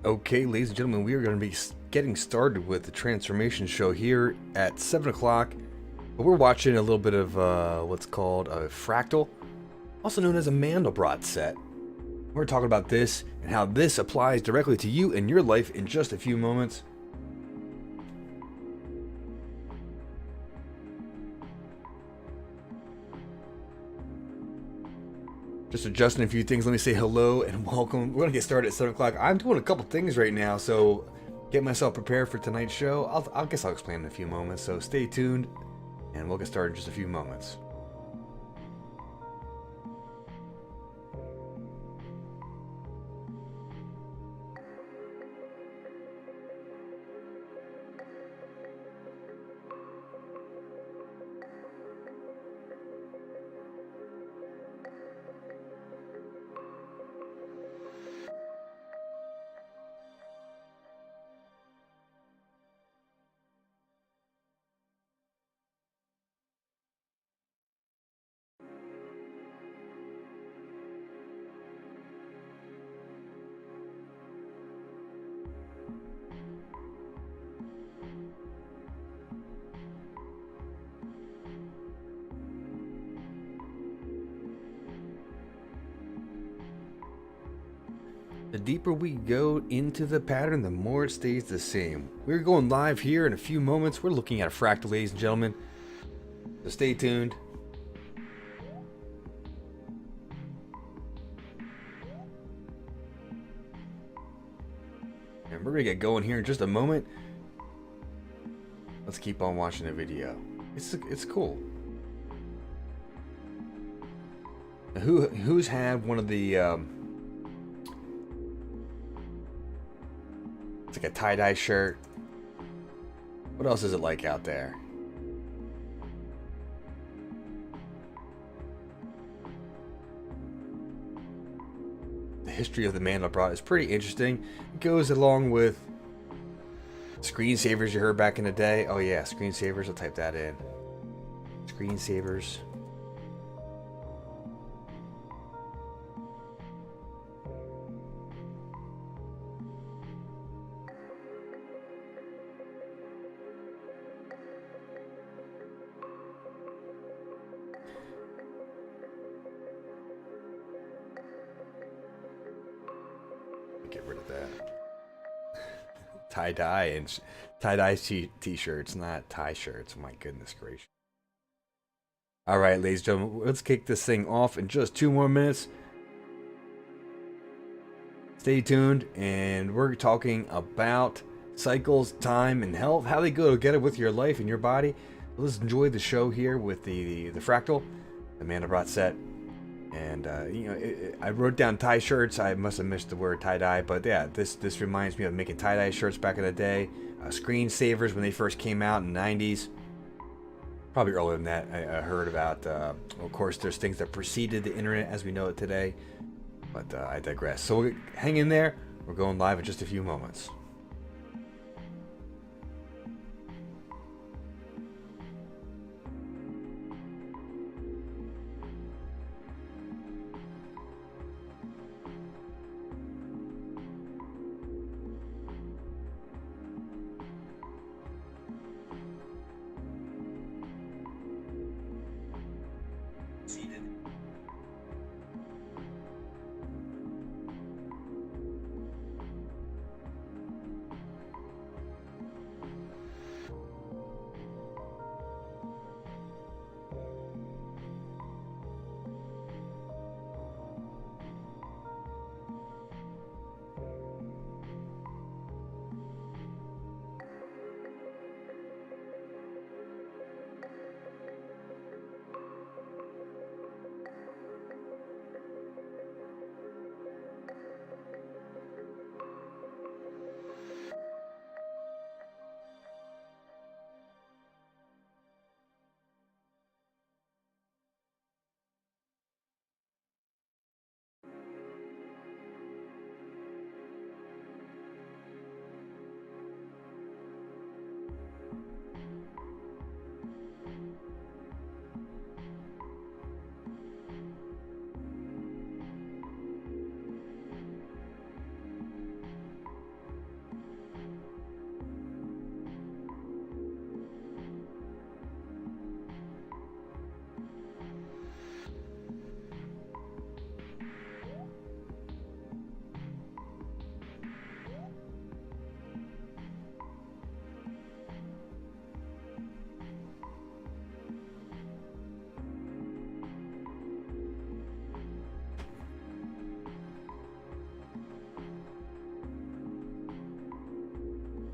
Okay, ladies and gentlemen, we are going to be getting started with the transformation show here at 7 o'clock. But we're watching a little bit of what's called a fractal, also known as a Mandelbrot set. We're talking about this and how this applies directly to you and your life in just a few moments. Just adjusting a few things. Let me say hello and welcome. We're going to get started at 7 o'clock. I'm doing a couple things right now, so get myself prepared for tonight's show. I guess I'll explain in a few moments, so stay tuned and we'll get started in just a few moments. The deeper we go into the pattern, the more it stays the same. We're going live here in a few moments. We're looking at a fractal, ladies and gentlemen. So stay tuned. And we're going to get going here in just a moment. Let's keep on watching the video. It's cool. Now, who's had one of the... It's like a tie-dye shirt. What else is it like out there? The history of the Mandelbrot is pretty interesting. It goes along with screensavers you heard back in the day. Oh yeah, screensavers. I'll type that in. Screensavers. Get rid of that. Tie-dye and tie-dye t-shirts, not tie shirts. My goodness gracious. All right, ladies and gentlemen, let's kick this thing off in just 2 more minutes. Stay tuned, and we're talking about cycles, time, and health, how they go together with your life and your body. Let's enjoy the show here with the fractal, the Mandelbrot set. And I wrote down tie shirts. I must have missed the word tie-dye, but yeah, this reminds me of making tie-dye shirts back in the day. Screensavers when they first came out in the 90s. Probably earlier than that. I heard about, of course, there's things that preceded the internet as we know it today. But I digress. So hang in there. We're going live in just a few moments.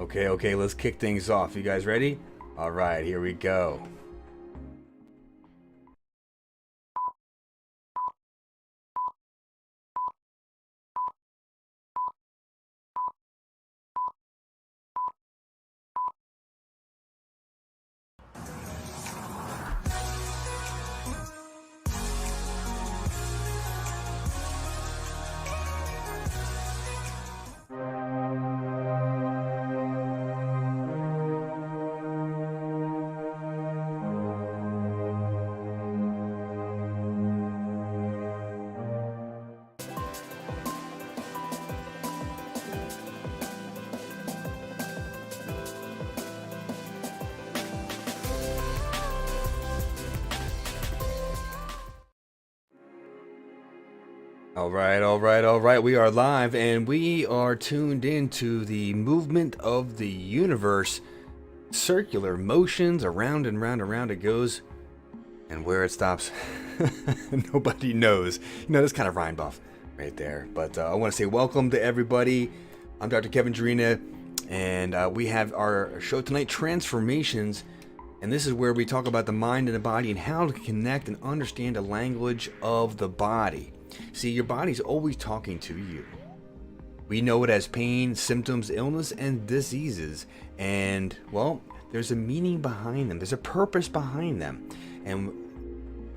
Okay, let's kick things off. You guys ready? All right, here we go. All right. We are live and we are tuned into the movement of the universe. Circular motions, around and round and round it goes. And where it stops, nobody knows. You know, that's kind of rhymed off right there. But I want to say welcome to everybody. I'm Dr. Kevin Jarina, and we have our show tonight, Transformations. And this is where we talk about the mind and the body and how to connect and understand the language of the body. See, your body's always talking to you. We know it as pain, symptoms, illness, and diseases. And, well, there's a meaning behind them. There's a purpose behind them. And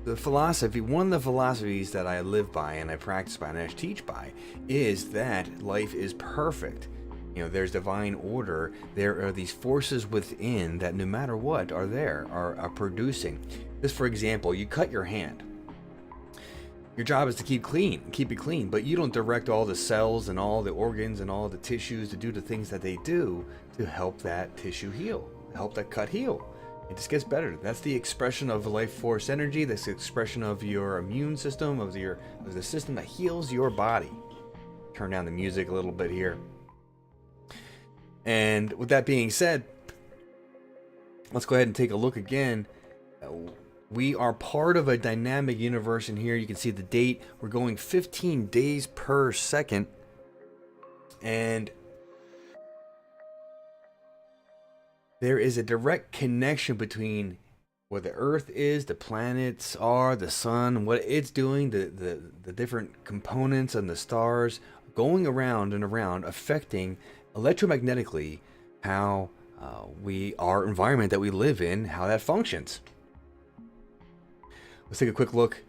the philosophy, one of the philosophies that I live by and I practice by and I teach by is that life is perfect. You know, there's divine order. There are these forces within that no matter what are there, are producing. Just for example, you cut your hand. Your job is to keep it clean, but you don't direct all the cells and all the organs and all the tissues to do the things that they do to help that tissue heal, help that cut heal. It just gets better. That's the expression of life force energy. That's the expression of your immune system, of the system that heals your body. Turn down the music a little bit here. And with that being said, let's go ahead and take a look again. We are part of a dynamic universe in here. You can see the date. We're going 15 days per second. And there is a direct connection between where the Earth is, the planets are, the sun, what it's doing, the different components and the stars going around and around, affecting electromagnetically how our environment that we live in, how that functions. Let's take a quick look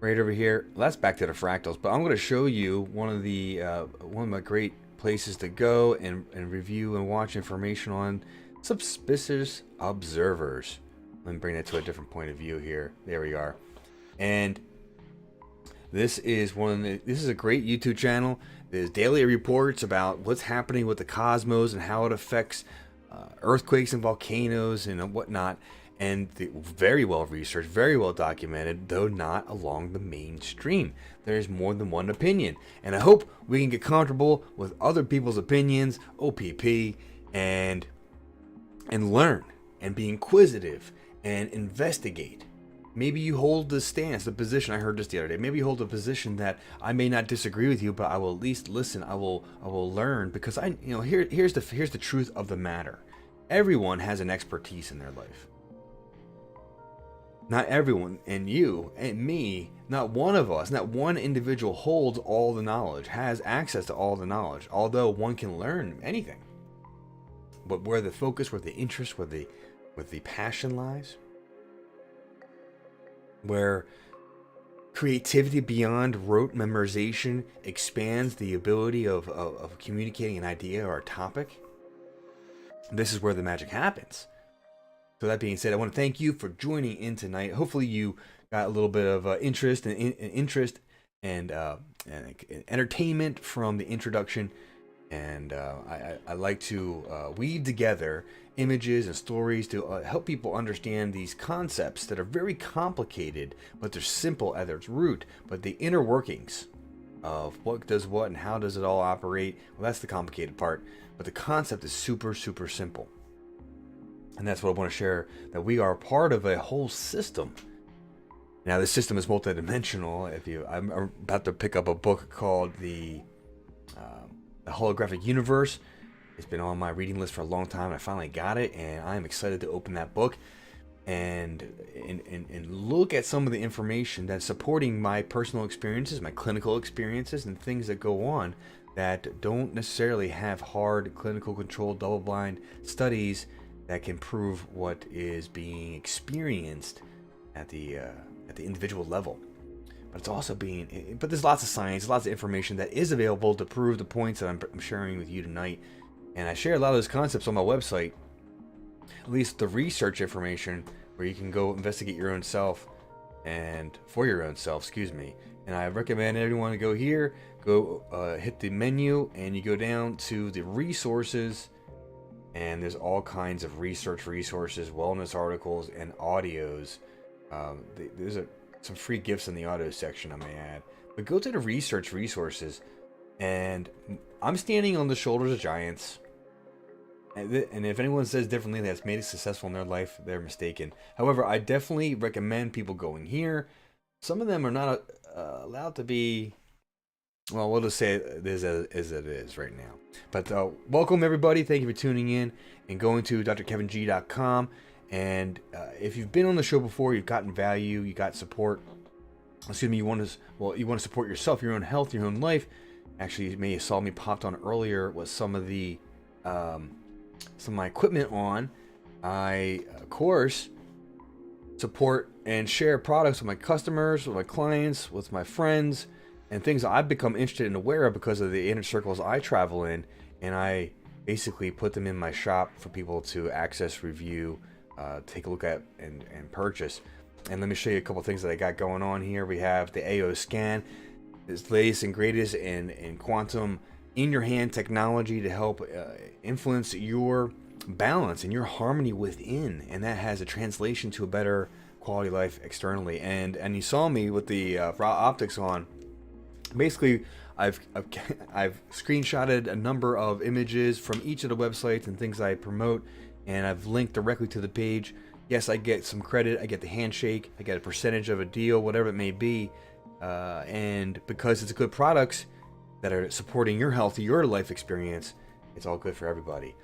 right over here. That's back to the fractals, but I'm going to show you one of my great places to go and review and watch information on suspicious observers. Let me bring that to a different point of view here. There we are. And this is this is a great YouTube channel. There's daily reports about what's happening with the cosmos and how it affects earthquakes and volcanoes and whatnot. And very well researched, very well documented, though not along the mainstream. There's more than one opinion. And I hope we can get comfortable with other people's opinions, OPP, and learn and be inquisitive and investigate. Maybe you hold the stance, the position. I heard this the other day. Maybe you hold a position that I may not disagree with you, but I will at least listen. I will learn, because here's the truth of the matter. Everyone has an expertise in their life. Not everyone, and you and me, not one of us, not one individual holds all the knowledge, has access to all the knowledge, although one can learn anything. But where the focus, where the interest, where the passion lies, where creativity beyond rote memorization expands the ability of communicating an idea or a topic, this is where the magic happens. So that being said, I want to thank you for joining in tonight. Hopefully you got a little bit of interest and entertainment from the introduction. And I like to weave together images and stories to help people understand these concepts that are very complicated, but they're simple at its root. But the inner workings of what does what and how does it all operate, well, that's the complicated part. But the concept is super, super simple. And that's what I want to share, that we are part of a whole system. Now, this system is multidimensional. I'm about to pick up a book called the Holographic Universe. It's been on my reading list for a long time. I finally got it, and I'm excited to open that book and look at some of the information that's supporting my personal experiences, my clinical experiences, and things that go on that don't necessarily have hard clinical controlled double-blind studies that can prove what is being experienced at the individual level. But it's also but there's lots of science, lots of information that is available to prove the points that I'm sharing with you tonight. And I share a lot of those concepts on my website, at least the research information, where you can go investigate your own self and for your own self, excuse me. And I recommend everyone to go here, hit the menu, and you go down to the resources, and there's all kinds of research resources, wellness articles, and audios. There's some free gifts in the audio section, I may add. But go to the research resources, and I'm standing on the shoulders of giants. And if anyone says differently that's made it successful in their life, they're mistaken. However, I definitely recommend people going here. Some of them are not allowed to be, well, we'll just say it is as it is right now. But welcome, everybody. Thank you for tuning in and going to drkeving.com. And if you've been on the show before, you've gotten value, you got support. Excuse me, you want to support yourself, your own health, your own life. Actually, you may have saw me popped on earlier with some of my equipment on. I, of course, support and share products with my customers, with my clients, with my friends, and things that I've become interested and aware of because of the inner circles I travel in. And I basically put them in my shop for people to access, review, take a look at, and purchase. And let me show you a couple things that I got going on here. We have the AO scan, this latest and greatest in quantum in your hand technology to help influence your balance and your harmony within, and that has a translation to a better quality of life externally. And you saw me with the raw optics on. Basically, I've screenshotted a number of images from each of the websites and things I promote, and I've linked directly to the page. Yes, I get some credit, I get the handshake, I get a percentage of a deal, whatever it may be, and because it's good products that are supporting your health, your life experience, it's all good for everybody.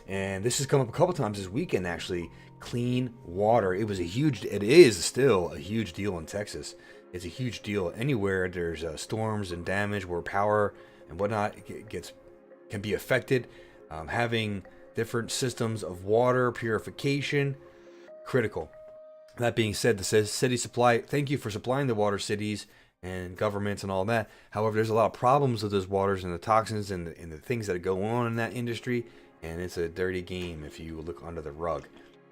And this has come up a couple times this weekend, actually. Clean water. It is still a huge deal in Texas. It's a huge deal anywhere there's storms and damage where power and whatnot can be affected. Having different systems of water purification, critical. That being said, the city supply, thank you for supplying the water cities and governments and all that. However, there's a lot of problems with those waters and the toxins and the things that go on in that industry, and it's a dirty game if you look under the rug.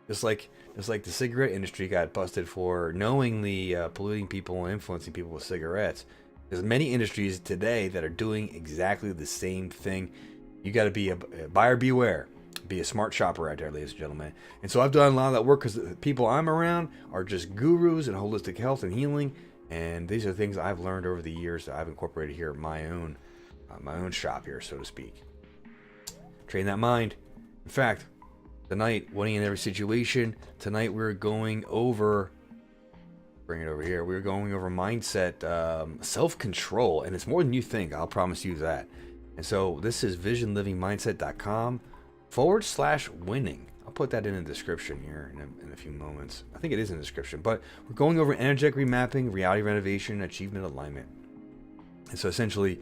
Just like the cigarette industry got busted for knowingly polluting people and influencing people with cigarettes. There's many industries today that are doing exactly the same thing. You got to be a buyer beware. Be a smart shopper out there, ladies and gentlemen. And so I've done a lot of that work because the people I'm around are just gurus in holistic health and healing. And these are things I've learned over the years that I've incorporated here at my own shop here, so to speak. Train that mind. In fact, tonight, winning in every situation. Tonight we're going over. Bring it over here. We're going over mindset, self-control, and it's more than you think. I'll promise you that. And so this is visionlivingmindset.com/winning. I'll put that in the description here in a few moments. I think it is in the description, but we're going over energetic remapping, reality renovation, achievement alignment. And so essentially,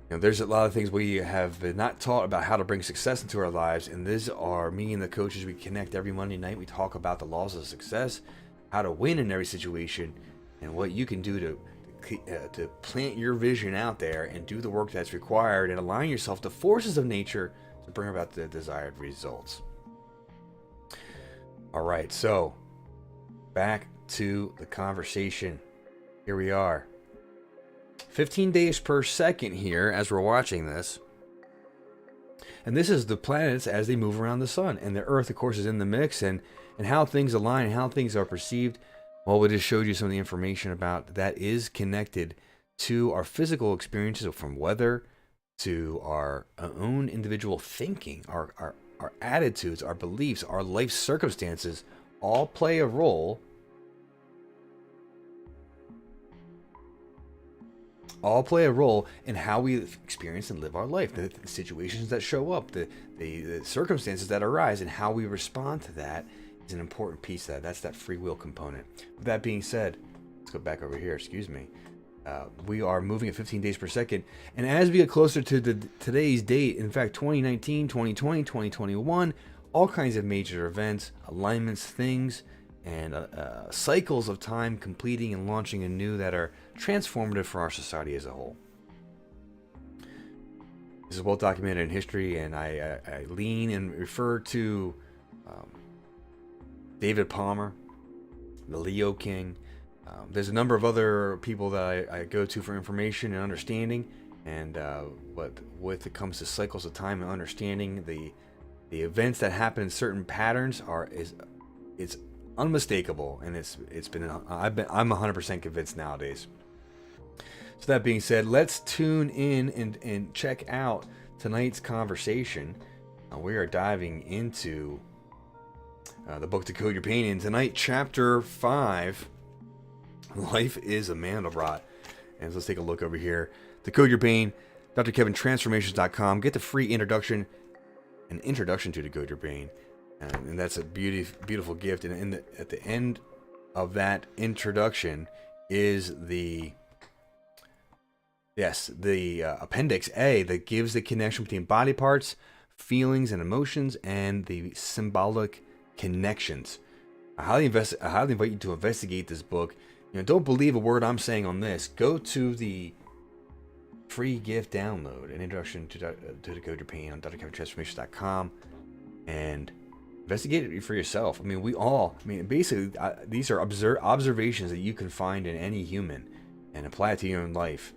there's a lot of things we have been not taught about how to bring success into our lives, and these are me and the coaches. We connect every Monday night. We talk about the laws of success, how to win in every situation, and what you can do to plant your vision out there and do the work that's required and align yourself to forces of nature to bring about the desired results. All right, so back to the conversation. Here we are. 15 days per second here as we're watching this. And this is the planets as they move around the sun. And the Earth, of course, is in the mix. And how things align and how things are perceived. Well, we just showed you some of the information about that is connected to our physical experiences, from weather to our own individual thinking, our attitudes, our beliefs, our life circumstances all play a role all play a role in how we experience and live our life. The situations that show up, the circumstances that arise, and how we respond to that is an important piece of that. That's that free will component. With that being said, let's go back over here. Excuse me. We are moving at 15 days per second. And as we get closer to today's date, in fact, 2019, 2020, 2021, all kinds of major events, alignments, things, and cycles of time completing and launching anew that are transformative for our society as a whole. This is well documented in history, and I lean and refer to David Palmer, the Leo King. There's a number of other people that I go to for information and understanding, and when it comes to cycles of time and understanding the events that happen in certain patterns it's unmistakable, and I'm 100% convinced nowadays. So that being said, let's tune in and check out tonight's conversation. We are diving into the book Decode Your Pain, and tonight chapter 5, Life is a Mandelbrot. And so let's take a look over here. Decode Your Pain, drkevintransformations.com. Get the free introduction to Decode Your Pain. And that's a beautiful gift. And at the end of that introduction is the Appendix A that gives the connection between body parts, feelings, and emotions, and the symbolic connections. I highly invite you to investigate this book. Don't believe a word I'm saying on this. Go to the free gift download, an introduction to Decode Your Pain on drkevintransformations.com, and investigate it for yourself. Basically, these are observations that you can find in any human and apply it to your own life,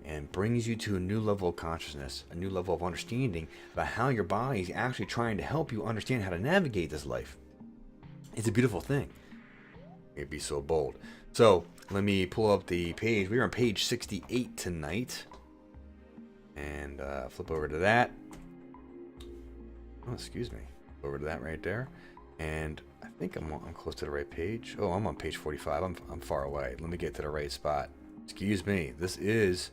and brings you to a new level of consciousness, a new level of understanding about how your body is actually trying to help you understand how to navigate this life. It's a beautiful thing. It'd be so bold. So let me pull up the page. We're on page 68 tonight, and flip over to that. Oh, excuse me. Over to that right there, and I think I'm close to the right page. Oh, I'm on page 45. I'm far away. Let me get to the right spot. Excuse me. This is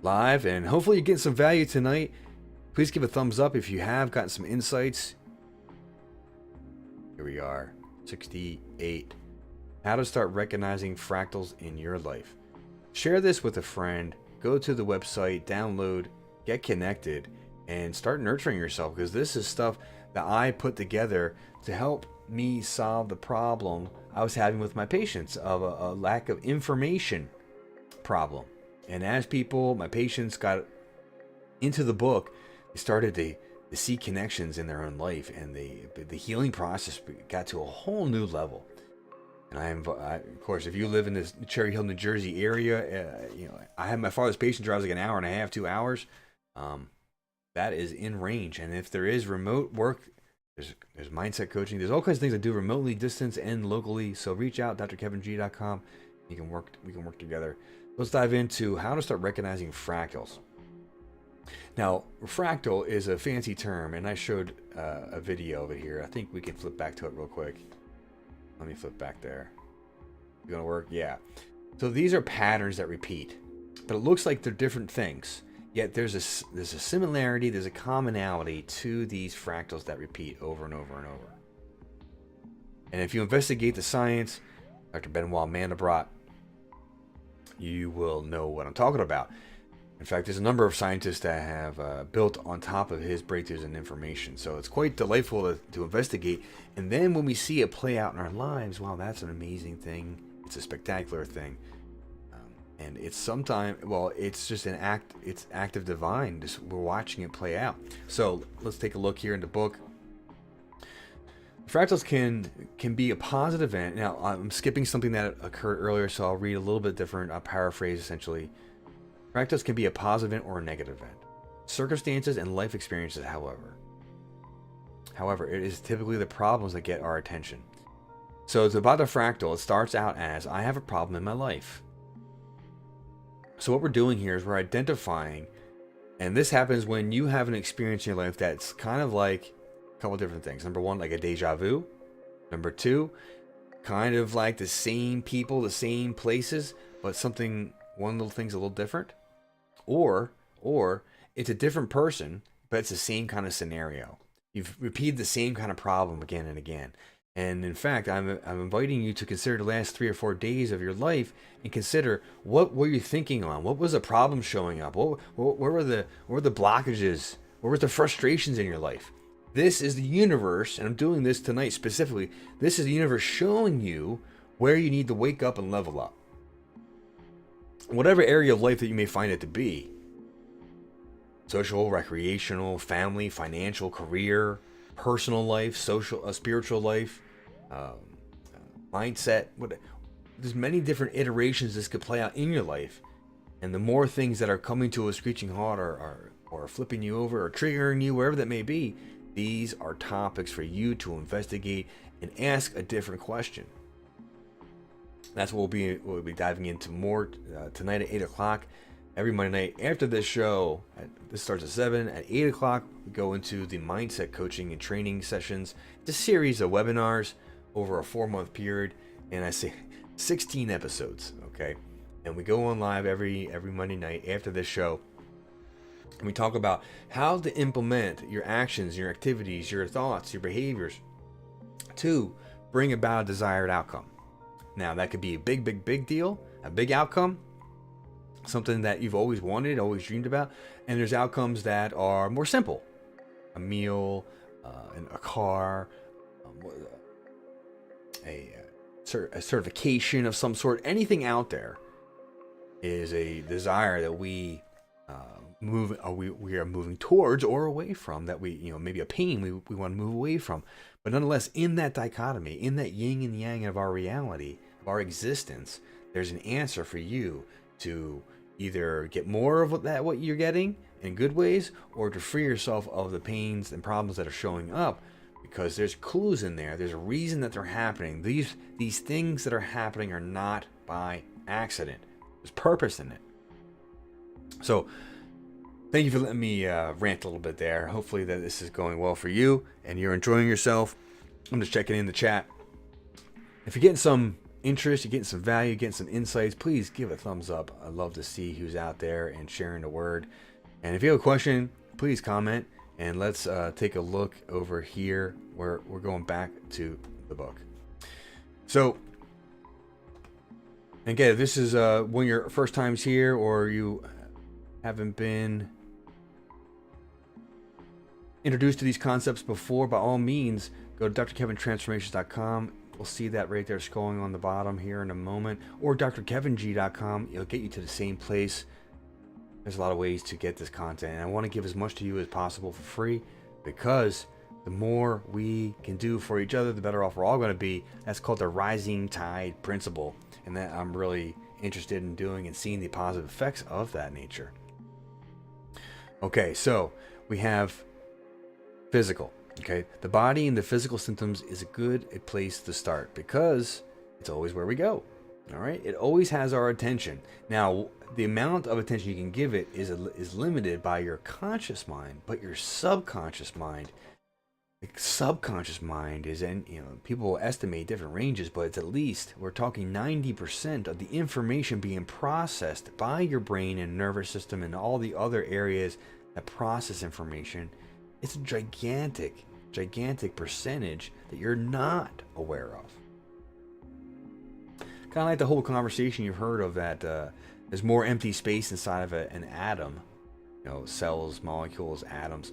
live, and hopefully you get some value tonight. Please give a thumbs up if you have gotten some insights. Here we are, 68. How to start recognizing fractals in your life. Share this with a friend. Go to the website, download, get connected, and start nurturing yourself, because this is stuff that I put together to help me solve the problem I was having with my patients of a lack of information problem. And as my patients got into the book, they started to see connections in their own life, and the healing process got to a whole new level. And of course, if you live in this Cherry Hill, New Jersey area, I had my father's patient drives like an hour and a half, 2 hours. That is in range. And if there is remote work, there's mindset coaching. There's all kinds of things I do remotely, distance, and locally. So reach out, drkeving.com. We can work together. Let's dive into how to start recognizing fractals. Now, fractal is a fancy term, and I showed a video of it here. I think we can flip back to it real quick. Let me flip back there. You gonna work? Yeah. So these are patterns that repeat, but it looks like they're different things. Yet there's a similarity, there's a commonality to these fractals that repeat over and over and over. And if you investigate the science, Dr. Benoit Mandelbrot, you will know what I'm talking about. In fact, there's a number of scientists that have built on top of his breakthroughs and information. So it's quite delightful to investigate. And then when we see it play out in our lives, wow, that's an amazing thing. It's a spectacular thing. And it's it's just an act. It's active divine. We're watching it play out. So let's take a look here in the book. Fractals can be a positive event. Now, I'm skipping something that occurred earlier, so I'll read a little bit different. I'll paraphrase essentially. Fractals can be a positive event or a negative event. Circumstances and life experiences, however, it is typically the problems that get our attention. So it's about the fractal. It starts out as, I have a problem in my life. So what we're doing here is we're identifying, and this happens when you have an experience in your life that's kind of like a couple different things. Number one, like a deja vu. Number two, kind of like the same people, the same places, but something one little thing's a little different, or it's a different person, but it's the same kind of scenario. You've repeated the same kind of problem again and again. And in fact, I'm inviting you to consider the last 3 or 4 days of your life and consider, what were you thinking on? What was the problem showing up? Where were the blockages? Where were the frustrations in your life? This is the universe, and I'm doing this tonight specifically. This is the universe showing you where you need to wake up and level up. Whatever area of life that you may find it to be. Social, recreational, family, financial, career, personal life, social, spiritual life, mindset. There's many different iterations this could play out in your life. And the more things that are coming to a screeching halt or flipping you over or triggering you, wherever that may be, these are topics for you to investigate and ask a different question. That's what we'll be diving into more tonight at 8 o'clock. Every Monday night after this show, this starts at 7. At 8 o'clock, we go into the mindset coaching and training sessions. It's a series of webinars over a 4-month period, and I say 16 episodes, okay? And we go on live every Monday night after this show. And we talk about how to implement your actions, your activities, your thoughts, your behaviors to bring about a desired outcome. Now, that could be a big deal, a big outcome, something that you've always wanted, always dreamed about. And there's outcomes that are more simple. A meal, a car, a certification of some sort. Anything out there is a desire that we we are moving towards or away from, that we, maybe a pain we want to move away from. But nonetheless, in that dichotomy, in that yin and yang of our reality, of our existence, there's an answer for you to either get more of what you're getting in good ways, or to free yourself of the pains and problems that are showing up, because there's clues in there. There's a reason that they're happening. These things that are happening are not by accident. There's purpose in it. So thank you for letting me rant a little bit there. Hopefully that this is going well for you and you're enjoying yourself. I'm just checking in the chat. If you're getting some interest, you're getting some value, getting some insights, please give a thumbs up. I love to see who's out there and sharing the word. And if you have a question, please comment, and let's take a look over here where we're going back to the book. So again, if this is one of your first times here, or you haven't been introduced to these concepts before, by all means, go to drkevintransformations.com. We'll see that right there scrolling on the bottom here in a moment, or drkeving.com. It'll get you to the same place. There's a lot of ways to get this content, and I want to give as much to you as possible for free, because the more we can do for each other, the better off we're all going to be. That's called the rising tide principle, and that I'm really interested in doing and seeing the positive effects of that nature. Okay, so we have physical. Okay, the body and the physical symptoms is a good place to start, because it's always where we go. All right, it always has our attention. Now, the amount of attention you can give it is limited by your conscious mind, but your subconscious mind. The subconscious mind is people will estimate different ranges, but it's at least, we're talking 90% of the information being processed by your brain and nervous system and all the other areas that process information. It's a gigantic percentage that you're not aware of. Kind of like the whole conversation you've heard of that there's more empty space inside of an atom. Cells, molecules, atoms.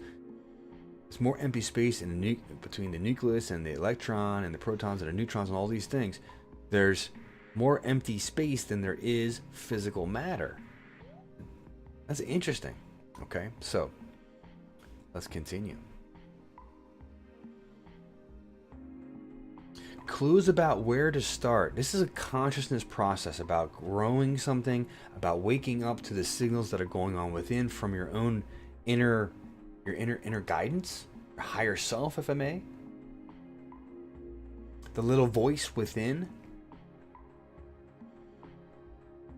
There's more empty space in between the nucleus and the electron and the protons and the neutrons and all these things. There's more empty space than there is physical matter. That's interesting. Okay, so let's continue. Clues about where to start. This is a consciousness process about growing something, about waking up to the signals that are going on within from your own inner guidance, your higher self, if I may. The little voice within.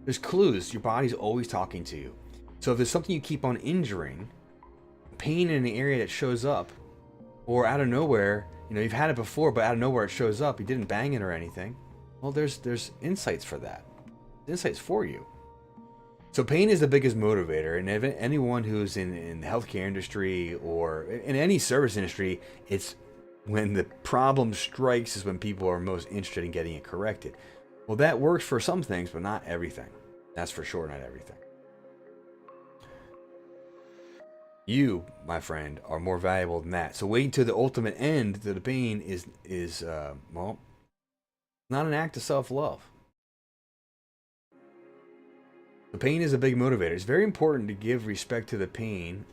There's clues. Your body's always talking to you. So if there's something you keep on injuring, pain in the area that shows up, or out of nowhere, you've had it before, but out of nowhere it shows up, you didn't bang it or anything, well, there's insights for that. Insights for you. So pain is the biggest motivator, and anyone who's in the healthcare industry or in any service industry, it's when the problem strikes is when people are most interested in getting it corrected. Well, that works for some things, but not everything. That's for sure, not everything. You, my friend, are more valuable than that. So waiting to the ultimate end to the pain is well, not an act of self-love. The pain is a big motivator. It's very important to give respect to the pain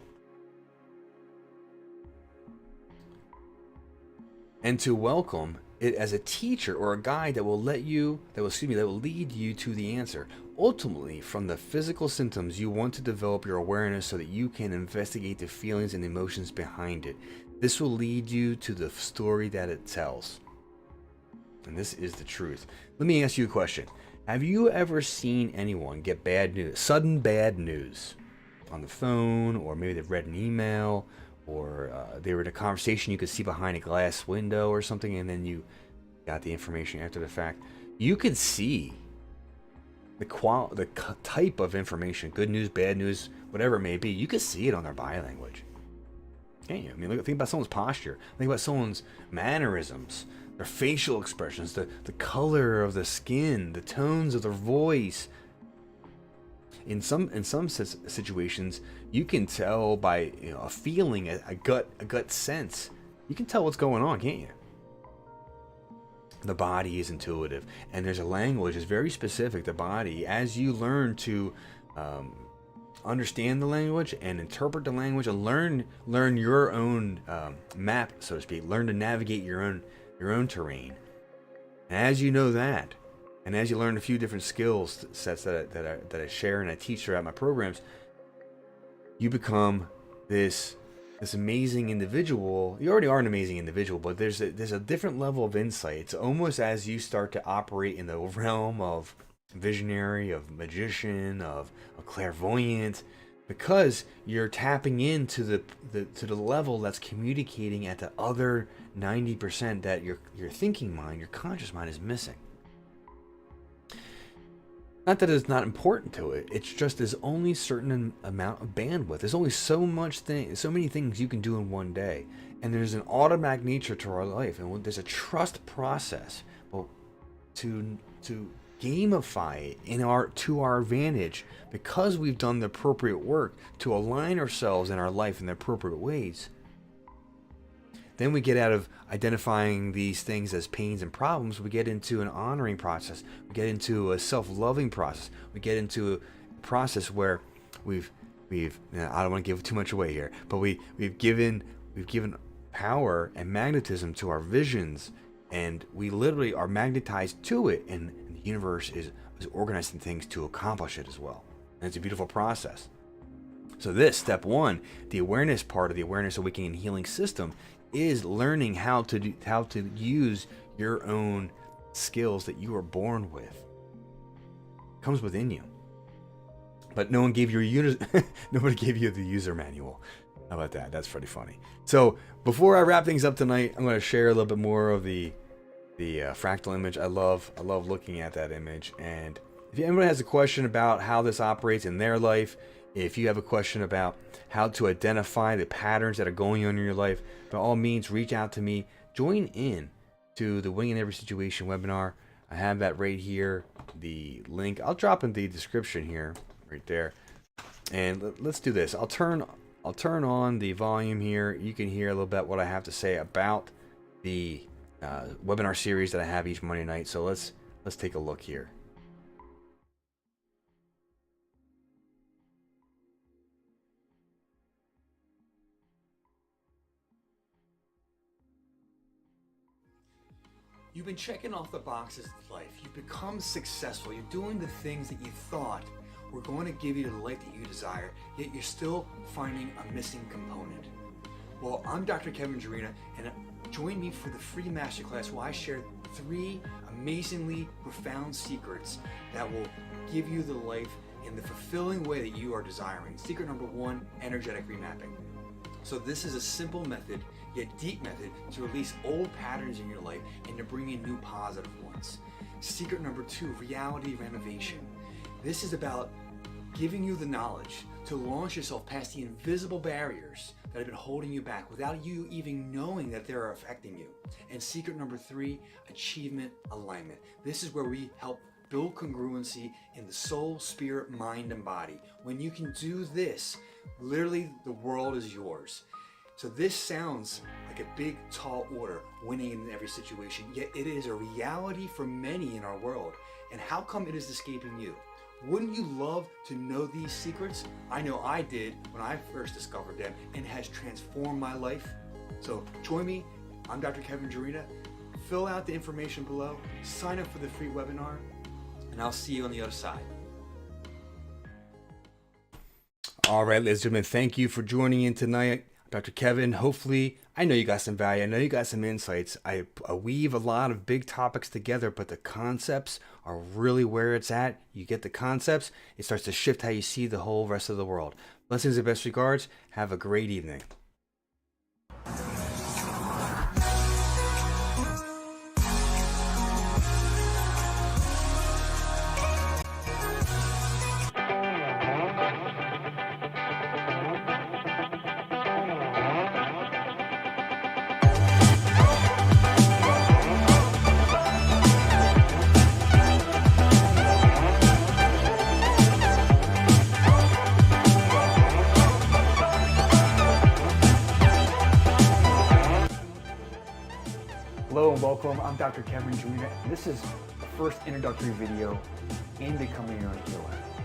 and to welcome it as a teacher or a guide that will lead you to the answer. Ultimately, from the physical symptoms, you want to develop your awareness so that you can investigate the feelings and emotions behind it. This will lead you to the story that it tells. And this is the truth. Let me ask you a question. Have you ever seen anyone get bad news, sudden bad news, on the phone, or maybe they've read an email, or they were in a conversation you could see behind a glass window or something, and then you got the information after the fact? You could see the type of information, good news, bad news, whatever it may be. You could see it on their body language, can't you? I mean, think about someone's posture, think about someone's mannerisms, their facial expressions, the color of the skin, the tones of their voice. In some situations, you can tell by a feeling, a gut sense. You can tell what's going on, can't you? The body is intuitive, and there's a language that's very specific. The body, as you learn to understand the language and interpret the language, and learn your own map, so to speak, learn to navigate your own terrain. And as you know that, and as you learn a few different skills sets that I share and I teach throughout my programs, you become this amazing individual. You already are an amazing individual, but there's a different level of insight. It's almost as you start to operate in the realm of visionary, of magician, of clairvoyant, because you're tapping into the level that's communicating at the other 90% that your thinking mind, your conscious mind, is missing. Not that it's not important to it. It's just there's only a certain amount of bandwidth. There's only so many things you can do in one day, and there's an automatic nature to our life, and there's a trust process. Well, to gamify it to our advantage, because we've done the appropriate work to align ourselves in our life in the appropriate ways. Then we get out of identifying these things as pains and problems. We get into an honoring process. We get into a self-loving process. We get into a process where we've I don't want to give too much away here, but we've given power and magnetism to our visions, and we literally are magnetized to it, and the universe is organizing things to accomplish it as well. And it's a beautiful process. So this, step one, the awareness part of the Awareness Awakening and Healing System, is learning how to use your own skills that you are born with. It comes within you, but nobody gave you the user manual. How about that? That's pretty funny. So before I wrap things up tonight, I'm going to share a little bit more of the fractal image. I love looking at that image. And if anyone has a question about how this operates in their life, if you have a question about how to identify the patterns that are going on in your life, by all means, reach out to me. Join in to the Winning in Every Situation webinar. I have that right here. The link I'll drop in the description here, right there. And let's do this. I'll turn on the volume here. You can hear a little bit what I have to say about the webinar series that I have each Monday night. So let's take a look here. You've been checking off the boxes of life. You've become successful. You're doing the things that you thought were going to give you the life that you desire, yet you're still finding a missing component. Well, I'm Dr. Kevin Jarina, and join me for the free masterclass where I share 3 amazingly profound secrets that will give you the life in the fulfilling way that you are desiring. Secret number 1, energetic remapping. So this is a simple method, yet deep method, to release old patterns in your life and to bring in new positive ones. Secret number 2, reality renovation. This is about giving you the knowledge to launch yourself past the invisible barriers that have been holding you back without you even knowing that they're affecting you. And secret number 3, achievement alignment. This is where we help build congruency in the soul, spirit, mind, and body. When you can do this, literally the world is yours. So this sounds like a big, tall order, winning in every situation, yet it is a reality for many in our world. And how come it is escaping you? Wouldn't you love to know these secrets? I know I did when I first discovered them, and it has transformed my life. So join me, I'm Dr. Kevin Jarina. Fill out the information below, sign up for the free webinar, and I'll see you on the other side. All right, ladies and gentlemen, thank you for joining in tonight. Dr. Kevin, hopefully, I know you got some value. I know you got some insights. I weave a lot of big topics together, but the concepts are really where it's at. You get the concepts, it starts to shift how you see the whole rest of the world. Blessings and best regards. Have a great evening. Hello and welcome, I'm Dr. Kevin Jarina. This is the first introductory video in becoming your own healer.